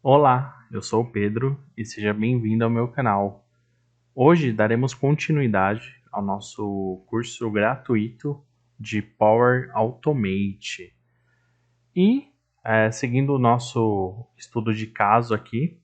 Olá, eu sou o Pedro e seja bem-vindo ao meu canal. Hoje daremos continuidade ao nosso curso gratuito de Power Automate. E, seguindo o nosso estudo de caso aqui,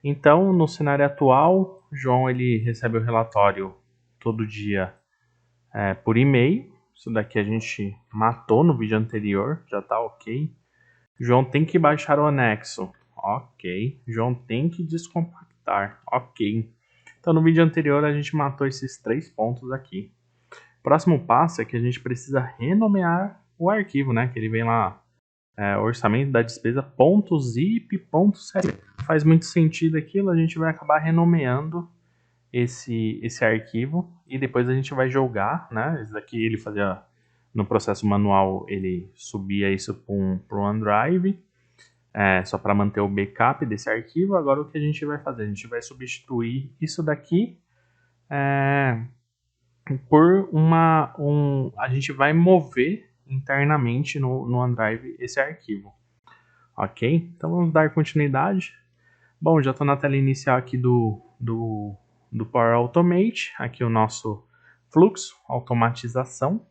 então no cenário atual, João ele recebe o relatório todo dia por e-mail. Isso daqui a gente matou no vídeo anterior, já está ok. João tem que baixar o anexo. Ok. João tem que descompactar. Ok. Então no vídeo anterior a gente matou esses 3 pontos aqui. Próximo passo é que a gente precisa renomear o arquivo, né? Que ele vem lá, orçamento da despesa, .zip, .seri. Faz muito sentido aquilo, a gente vai acabar renomeando esse arquivo e depois a gente vai jogar, né? Esse daqui ele fazia no processo manual, ele subia isso para um OneDrive. Só para manter o backup desse arquivo. Agora o que a gente vai fazer? A gente vai substituir isso daqui por a gente vai mover internamente no OneDrive esse arquivo. Ok? Então vamos dar continuidade. Bom, já estou na tela inicial aqui do Power Automate. Aqui o nosso fluxo, automatização.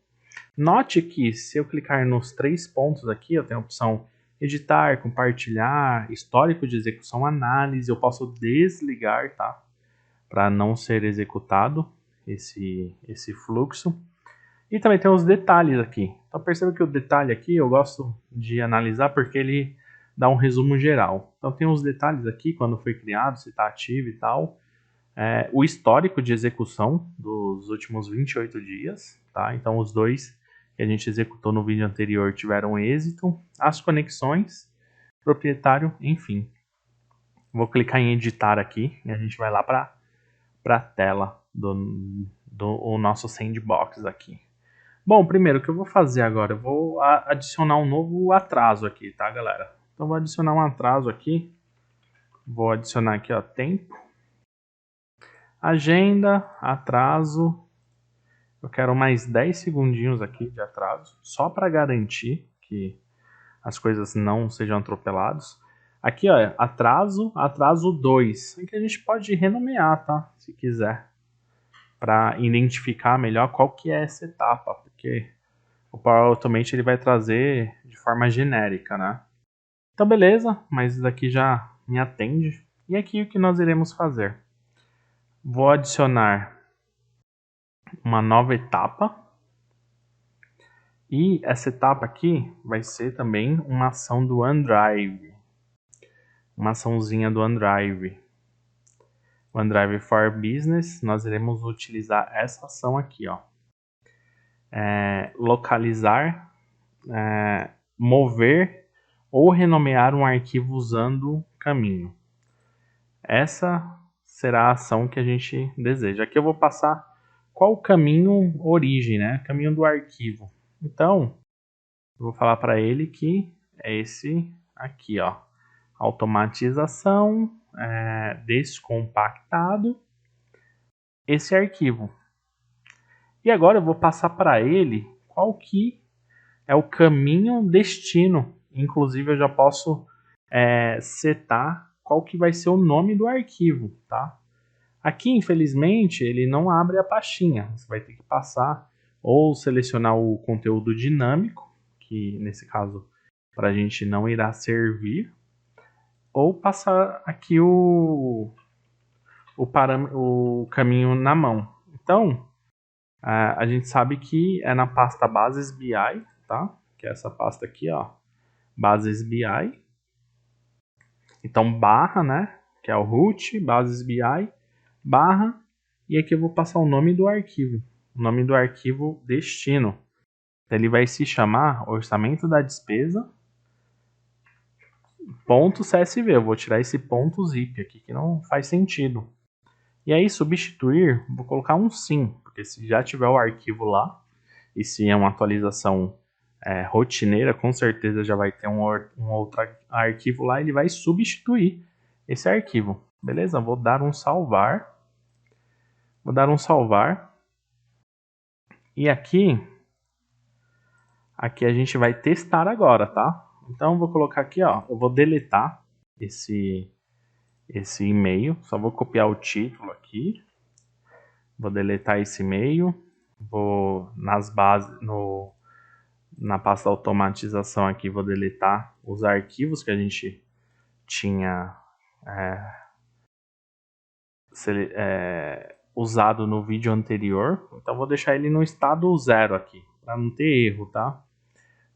Note que se eu clicar nos 3 pontos aqui, eu tenho a opção editar, compartilhar, histórico de execução, análise. Eu posso desligar, tá? Para não ser executado esse fluxo. E também tem os detalhes aqui. Então perceba que o detalhe aqui eu gosto de analisar porque ele dá um resumo geral. Então tem os detalhes aqui, quando foi criado, se está ativo e tal. O histórico de execução dos últimos 28 dias, tá? Então os dois que a gente executou no vídeo anterior tiveram êxito, as conexões, proprietário, enfim. Vou clicar em editar aqui e a gente vai lá para a tela do nosso sandbox aqui. Bom, primeiro o que eu vou fazer agora, eu vou adicionar um novo atraso aqui, tá, galera? Então vou adicionar um atraso aqui, vou adicionar aqui, ó, tempo, agenda, atraso. Eu quero mais 10 segundinhos aqui de atraso, só para garantir que as coisas não sejam atropeladas. Aqui, ó, atraso 2. Aqui a gente pode renomear, tá? Se quiser, para identificar melhor qual que é essa etapa, porque o Power Automate ele vai trazer de forma genérica, né? Então, beleza, mas isso daqui já me atende. E aqui o que nós iremos fazer? Vou adicionar uma nova etapa. E essa etapa aqui vai ser também uma ação do OneDrive. Uma açãozinha do OneDrive. OneDrive for Business, nós iremos utilizar essa ação aqui, ó. Localizar, mover ou renomear um arquivo usando caminho. Essa será a ação que a gente deseja. Aqui eu vou passar qual o caminho origem, né? Caminho do arquivo. Então, eu vou falar para ele que é esse aqui, ó. Automatização, descompactado, esse arquivo. E agora eu vou passar para ele qual que é o caminho destino. Inclusive eu já posso setar qual que vai ser o nome do arquivo, tá? Aqui, infelizmente, ele não abre a pastinha. Você vai ter que passar ou selecionar o conteúdo dinâmico, que nesse caso para a gente não irá servir, ou passar aqui o caminho na mão. Então, a gente sabe que é na pasta Bases BI, tá? Que é essa pasta aqui, ó, Bases BI. Então, barra, né? Que é o root, Bases BI, barra, e aqui eu vou passar o nome do arquivo. O nome do arquivo destino. Ele vai se chamar orçamento da despesa .csv. Eu vou tirar esse .zip aqui, que não faz sentido. E aí, substituir, vou colocar um sim, porque se já tiver o arquivo lá, e se é uma atualização rotineira, com certeza já vai ter um outro arquivo lá, ele vai substituir esse arquivo. Beleza? Vou dar um salvar. Vou dar um salvar. E aqui a gente vai testar agora, tá? Então, vou colocar aqui, ó, eu vou deletar esse e-mail. Só vou copiar o título aqui. Vou deletar esse e-mail. Vou nas bases, na pasta automatização aqui, vou deletar os arquivos que a gente tinha usado no vídeo anterior. Então vou deixar ele no estado 0 aqui, para não ter erro, tá?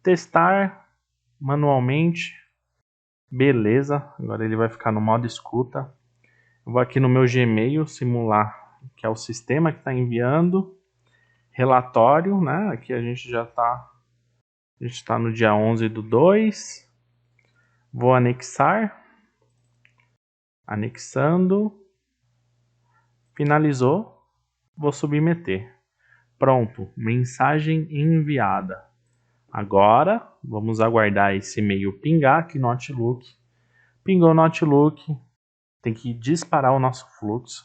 Testar manualmente. Beleza, agora ele vai ficar no modo escuta. Eu vou aqui no meu Gmail simular que é o sistema que está enviando. Relatório, né? Aqui a gente já está no dia 11/2. Vou anexar. Anexando. Finalizou. Vou submeter. Pronto, mensagem enviada. Agora, vamos aguardar esse e-mail pingar aqui no Outlook. Pingou no Outlook, tem que disparar o nosso fluxo.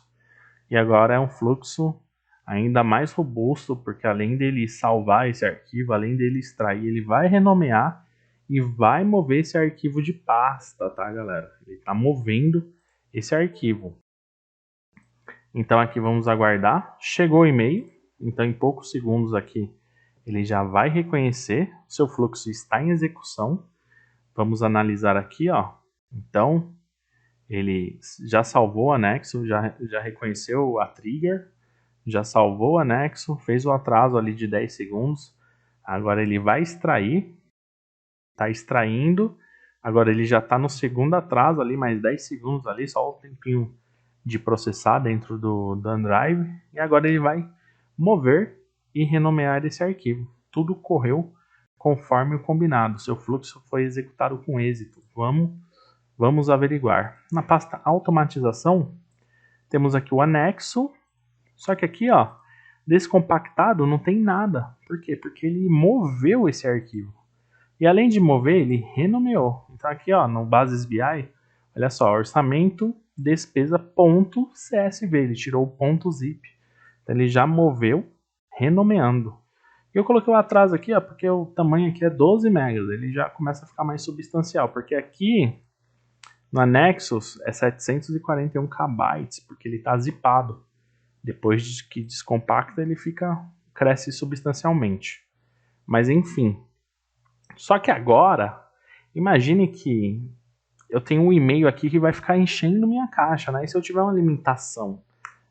E agora é um fluxo ainda mais robusto, porque além dele salvar esse arquivo, além dele extrair, ele vai renomear e vai mover esse arquivo de pasta, tá, galera? Ele está movendo esse arquivo. Então aqui vamos aguardar. Chegou o e-mail, então em poucos segundos aqui ele já vai reconhecer, seu fluxo está em execução. Vamos analisar aqui, ó. Então, ele já salvou o anexo, já reconheceu a trigger, já salvou o anexo, fez o atraso ali de 10 segundos. Agora ele vai extrair, está extraindo. Agora ele já está no segundo atraso ali, mais 10 segundos ali, só o tempinho de processar dentro do OneDrive. E agora ele vai mover e renomear esse arquivo. Tudo correu conforme o combinado. Seu fluxo foi executado com êxito. Vamos averiguar. Na pasta automatização, temos aqui o anexo. Só que aqui, ó, descompactado não tem nada. Por quê? Porque ele moveu esse arquivo. E além de mover, ele renomeou. Então aqui, ó, no Bases BI, olha só, orçamento, despesa.csv. Ele tirou o ponto .zip. Então ele já moveu, renomeando. E eu coloquei o atraso aqui, ó, porque o tamanho aqui é 12 megas. Ele já começa a ficar mais substancial. Porque aqui, no Nexus, é 741 KB, porque ele está zipado. Depois de que descompacta, ele cresce substancialmente. Mas enfim. Só que agora, imagine que eu tenho um e-mail aqui que vai ficar enchendo minha caixa, né? E se eu tiver uma limitação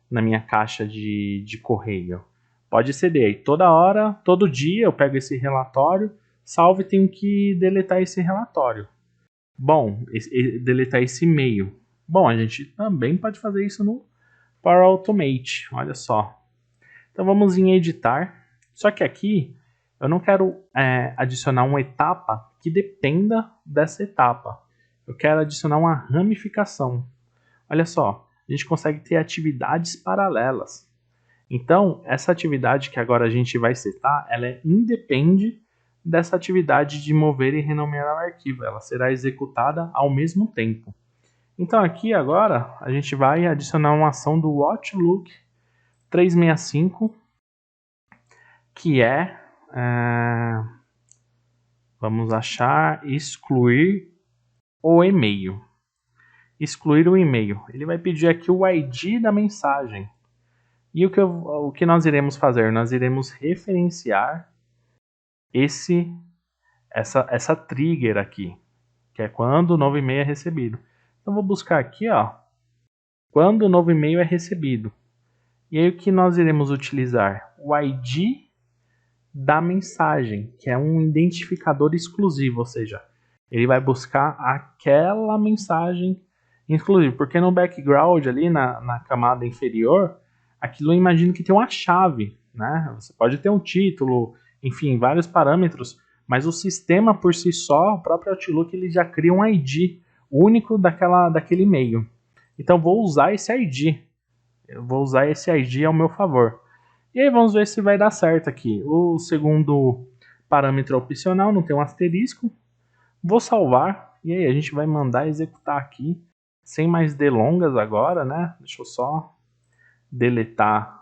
na minha caixa de correio, pode ceder aí. Toda hora, todo dia eu pego esse relatório, salvo e tenho que deletar esse relatório. Bom, deletar esse e-mail. Bom, a gente também pode fazer isso no Power Automate, olha só. Então vamos em editar. Só que aqui eu não quero adicionar uma etapa que dependa dessa etapa. Eu quero adicionar uma ramificação. Olha só, a gente consegue ter atividades paralelas. Então, essa atividade que agora a gente vai setar, ela independe dessa atividade de mover e renomear o arquivo. Ela será executada ao mesmo tempo. Então aqui agora a gente vai adicionar uma ação do Outlook 365, que vamos achar, excluir o e-mail. Excluir o e-mail. Ele vai pedir aqui o ID da mensagem. E o que nós iremos fazer? Nós iremos referenciar essa trigger aqui, que é quando o novo e-mail é recebido. Então vou buscar aqui, ó, quando o novo e-mail é recebido. E aí o que nós iremos utilizar? O ID da mensagem, que é um identificador exclusivo, ou seja, ele vai buscar aquela mensagem exclusiva, porque no background ali na camada inferior, aquilo eu imagino que tem uma chave, né? Você pode ter um título, enfim, vários parâmetros, mas o sistema por si só, o próprio Outlook, ele já cria um ID único daquele e-mail. Então vou usar esse ID. Eu vou usar esse ID ao meu favor. E aí vamos ver se vai dar certo aqui. O segundo parâmetro opcional, não tem um asterisco. Vou salvar. E aí a gente vai mandar executar aqui. Sem mais delongas agora, né? Deixa eu só deletar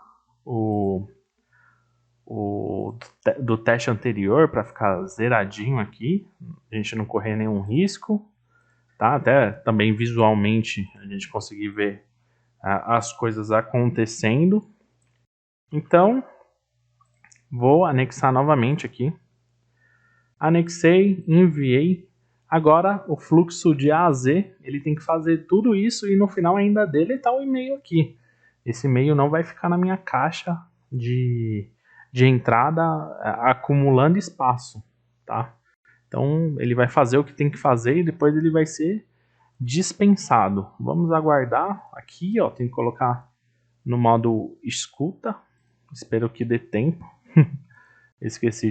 do teste anterior para ficar zeradinho aqui. A gente não correr nenhum risco. tá? Até também visualmente a gente conseguir ver as coisas acontecendo. Então, vou anexar novamente aqui. Anexei, enviei. Agora o fluxo de A a Z, ele tem que fazer tudo isso e no final ainda deletar o e-mail aqui. Esse e-mail não vai ficar na minha caixa de entrada acumulando espaço, tá? Então ele vai fazer o que tem que fazer e depois ele vai ser dispensado. Vamos aguardar aqui, ó, tem que colocar no modo escuta. Espero que dê tempo. Esqueci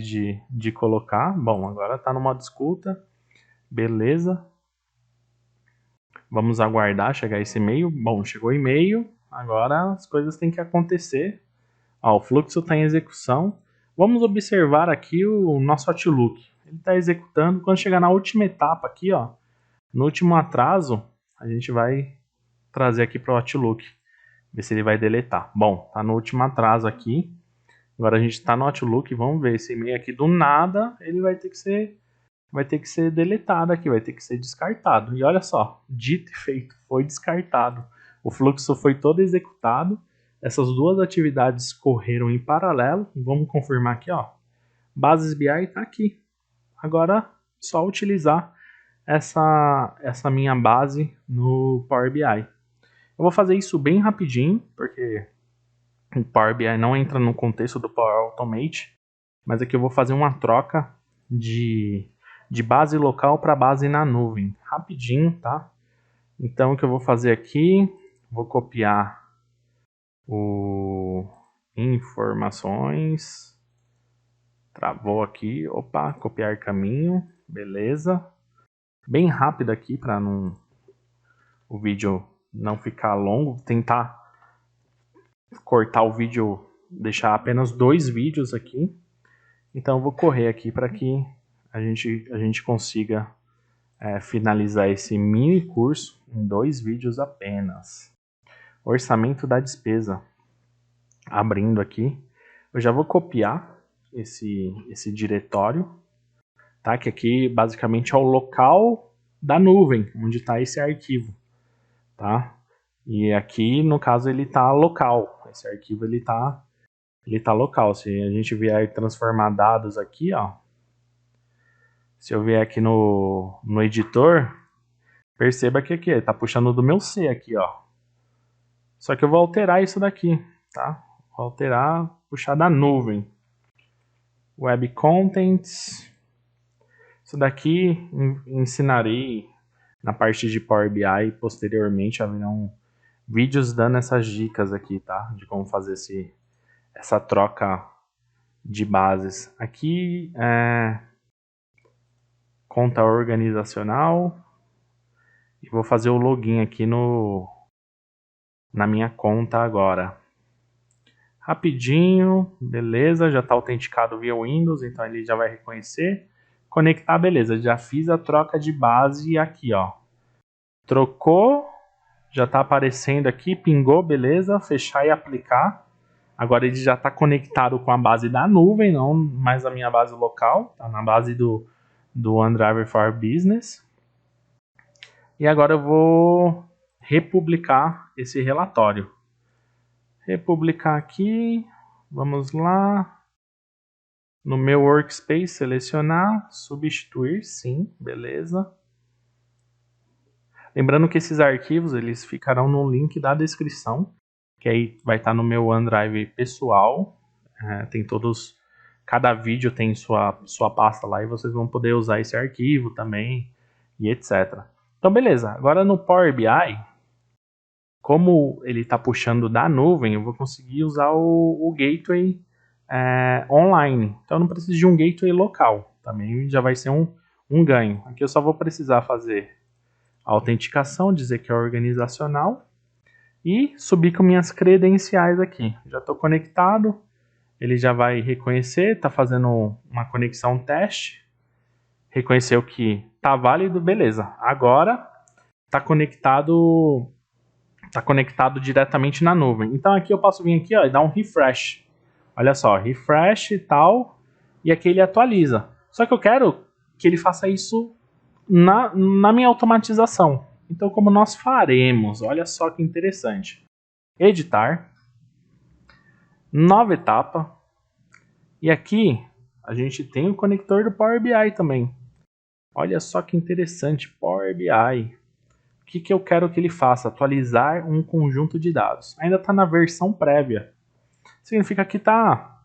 de colocar. Bom, agora está no modo escuta. Beleza. Vamos aguardar chegar esse e-mail. Bom, chegou o e-mail. Agora as coisas têm que acontecer. Ó, o fluxo está em execução. Vamos observar aqui o nosso Outlook. Ele está executando. Quando chegar na última etapa aqui, ó, no último atraso, a gente vai trazer aqui para o Outlook. Ver se ele vai deletar. Bom, tá no último atraso aqui. Agora a gente está no Outlook, vamos ver esse e-mail aqui do nada, ele vai ter que ser deletado aqui, vai ter que ser descartado. E olha só, dito e feito, foi descartado. O fluxo foi todo executado. Essas duas atividades correram em paralelo. Vamos confirmar aqui, ó. Bases BI está aqui. Agora só utilizar essa minha base no Power BI. Eu vou fazer isso bem rapidinho, porque o Power BI não entra no contexto do Power Automate, mas aqui eu vou fazer uma troca de base local para base na nuvem, rapidinho, tá? Então o que eu vou fazer aqui, vou copiar o informações, travou aqui, opa, copiar caminho, beleza. Bem rápido aqui para o vídeo não ficar longo, tentar cortar o vídeo, deixar apenas 2 vídeos aqui. Então eu vou correr aqui para que a gente consiga finalizar esse mini curso em 2 vídeos apenas. Orçamento da despesa. Abrindo aqui, eu já vou copiar esse diretório, tá? Que aqui basicamente é o local da nuvem, onde está esse arquivo, tá? E aqui, no caso, ele está local. Esse arquivo ele tá local. Se a gente vier transformar dados aqui, ó. Se eu vier aqui no editor, perceba que aqui está puxando do meu C aqui, ó. Só que eu vou alterar isso daqui, tá? Vou alterar, puxar da nuvem. Web Contents. Isso daqui ensinarei na parte de Power BI. Posteriormente haverão vídeos dando essas dicas aqui, tá? De como fazer essa troca de bases. Aqui conta organizacional. E vou fazer o login aqui na minha conta agora. Rapidinho, beleza, já está autenticado via Windows, então ele já vai reconhecer. Conectar, beleza, já fiz a troca de base aqui, ó. Trocou, já está aparecendo aqui, pingou, beleza, fechar e aplicar. Agora ele já está conectado com a base da nuvem, não mais a minha base local, tá na base do OneDrive for Business. E agora eu vou republicar esse relatório. Republicar aqui, vamos lá. No meu workspace, selecionar, substituir, sim, beleza. Lembrando que esses arquivos eles ficarão no link da descrição, que aí vai estar no meu OneDrive pessoal. Tem todos, cada vídeo tem sua pasta lá e vocês vão poder usar esse arquivo também e etc. Então beleza, agora no Power BI, como ele está puxando da nuvem, eu vou conseguir usar o gateway online. Então eu não preciso de um gateway local, também já vai ser um ganho. Aqui eu só vou precisar fazer a autenticação, dizer que é organizacional e subir com minhas credenciais aqui. Já estou conectado, ele já vai reconhecer, está fazendo uma conexão teste, reconheceu que está válido, beleza. Agora está conectado diretamente na nuvem. Então aqui eu posso vir aqui, ó, e dar um refresh. Olha só, refresh e tal, e aqui ele atualiza. Só que eu quero que ele faça isso na minha automatização. Então, como nós faremos? Olha só que interessante. Editar, nova etapa, e aqui a gente tem o conector do Power BI também. Olha só que interessante, Power BI. O que eu quero que ele faça? Atualizar um conjunto de dados. Ainda está na versão prévia. Significa que está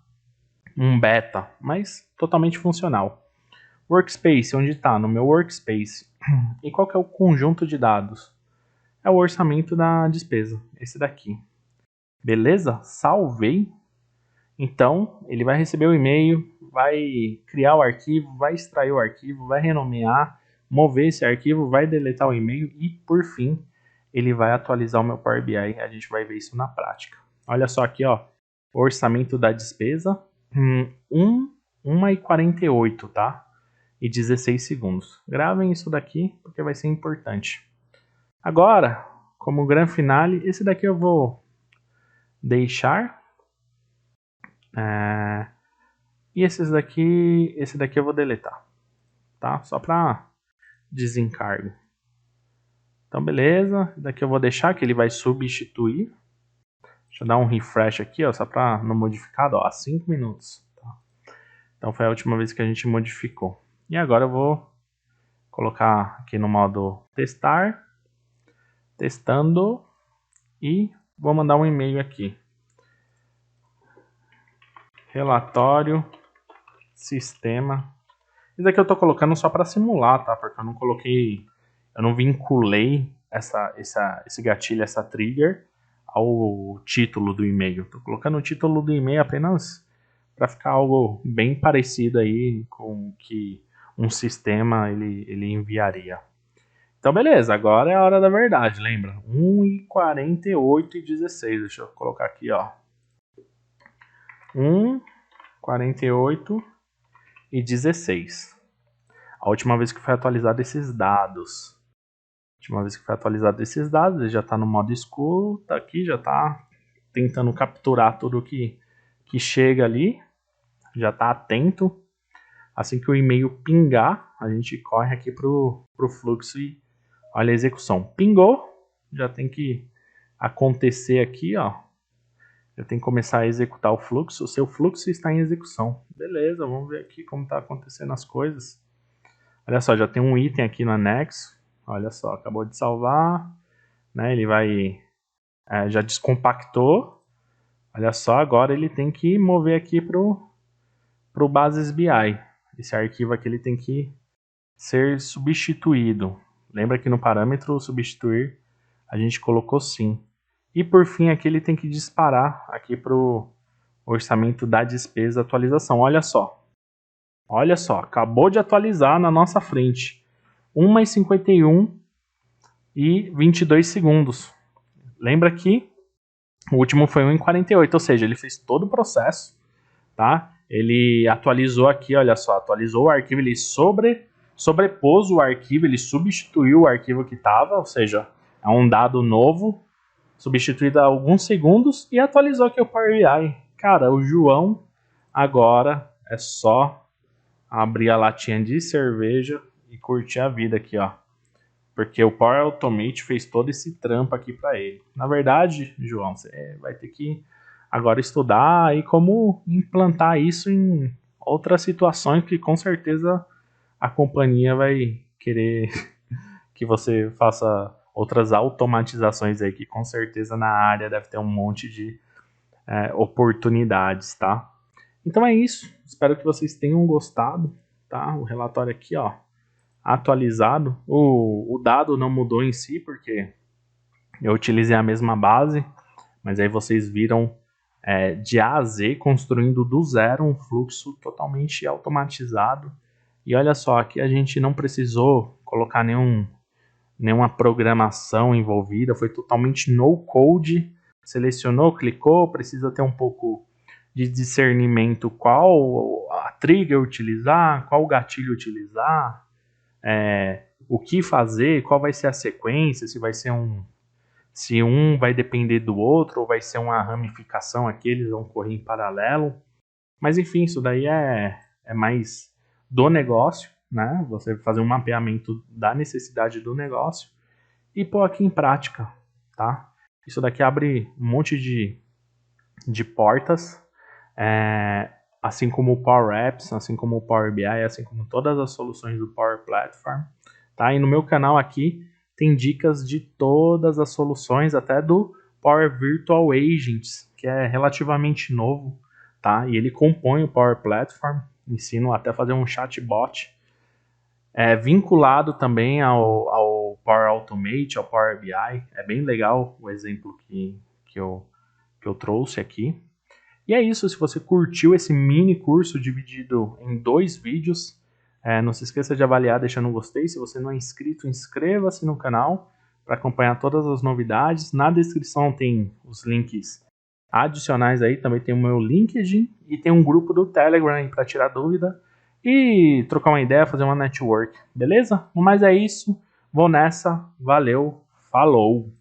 um beta, mas totalmente funcional. Workspace, onde está? No meu Workspace. E qual que é o conjunto de dados? É o orçamento da despesa, esse daqui. Beleza? Salvei. Então, ele vai receber o e-mail, vai criar o arquivo, vai extrair o arquivo, vai renomear, mover esse arquivo, vai deletar o e-mail e, por fim, ele vai atualizar o meu Power BI. A gente vai ver isso na prática. Olha só aqui, ó, orçamento da despesa, 1h48, tá? E 16 segundos. Gravem isso daqui, porque vai ser importante. Agora, como grande finale, esse daqui eu vou deixar. E esse daqui eu vou deletar, tá? Só para desencargo. Então, beleza. Daqui eu vou deixar que ele vai substituir. Deixa eu dar um refresh aqui, ó, só para no modificado, ó, 5 minutos. Tá? Então, foi a última vez que a gente modificou. E agora eu vou colocar aqui no modo testar, testando, e vou mandar um e-mail aqui. Relatório, sistema. Isso aqui eu tô colocando só para simular, tá? Porque eu não vinculei esse gatilho, essa trigger, ao título do e-mail. Tô colocando o título do e-mail apenas para ficar algo bem parecido aí com o que um sistema ele enviaria. Então, beleza, agora é a hora da verdade, lembra? 1h48 e 16. Deixa eu colocar aqui, ó. 1h48 e 16. A última vez que foi atualizado esses dados. Ele já está no modo escuta aqui, já está tentando capturar tudo que chega ali. Já está atento. Assim que o e-mail pingar, a gente corre aqui pro fluxo e olha a execução. Pingou, já tem que acontecer aqui, ó. Já tem que começar a executar o fluxo. O seu fluxo está em execução. Beleza, vamos ver aqui como está acontecendo as coisas. Olha só, já tem um item aqui no anexo. Olha só, acabou de salvar. Né? Ele vai... já descompactou. Olha só, agora ele tem que mover aqui pro Bases BI. Esse arquivo aqui ele tem que ser substituído. Lembra que no parâmetro substituir a gente colocou sim. E por fim aqui ele tem que disparar aqui pro orçamento da despesa atualização. Olha só, acabou de atualizar na nossa frente. 1h51 e 22 segundos. Lembra que o último foi 1h48, ou seja, ele fez todo o processo, tá? Ele atualizou aqui, olha só, atualizou o arquivo, ele sobrepôs o arquivo, ele substituiu o arquivo que estava, ou seja, é um dado novo, substituído há alguns segundos, e atualizou aqui o Power BI. Cara, o João agora é só abrir a latinha de cerveja e curtir a vida aqui, ó. Porque o Power Automate fez todo esse trampo aqui para ele. Na verdade, João, você vai ter que agora estudar aí como implantar isso em outras situações que com certeza a companhia vai querer que você faça outras automatizações aí, que com certeza na área deve ter um monte de oportunidades, tá? Então é isso, espero que vocês tenham gostado, tá? O relatório aqui, ó, atualizado. O dado não mudou em si, porque eu utilizei a mesma base, mas aí vocês viram de A a Z, construindo do zero um fluxo totalmente automatizado. E olha só, aqui a gente não precisou colocar nenhuma programação envolvida, foi totalmente no code. Selecionou, clicou, precisa ter um pouco de discernimento qual a trigger utilizar, qual gatilho utilizar, o que fazer, qual vai ser a sequência, se um vai depender do outro ou vai ser uma ramificação aqui, eles vão correr em paralelo. Mas enfim, isso daí é mais do negócio, né? Você fazer um mapeamento da necessidade do negócio e pôr aqui em prática, tá? Isso daqui abre um monte de portas, assim como o Power Apps, assim como o Power BI, assim como todas as soluções do Power Platform, tá? E no meu canal aqui tem dicas de todas as soluções, até do Power Virtual Agents, que é relativamente novo, tá? E ele compõe o Power Platform, ensino até a fazer um chatbot, vinculado também ao Power Automate, ao Power BI. É bem legal o exemplo que eu trouxe aqui. E é isso, se você curtiu esse mini curso dividido em 2 vídeos, não se esqueça de avaliar deixando um gostei. Se você não é inscrito, inscreva-se no canal para acompanhar todas as novidades. Na descrição tem os links adicionais aí, também tem o meu LinkedIn e tem um grupo do Telegram para tirar dúvida e trocar uma ideia, fazer uma network, beleza? Mas é isso, vou nessa, valeu, falou!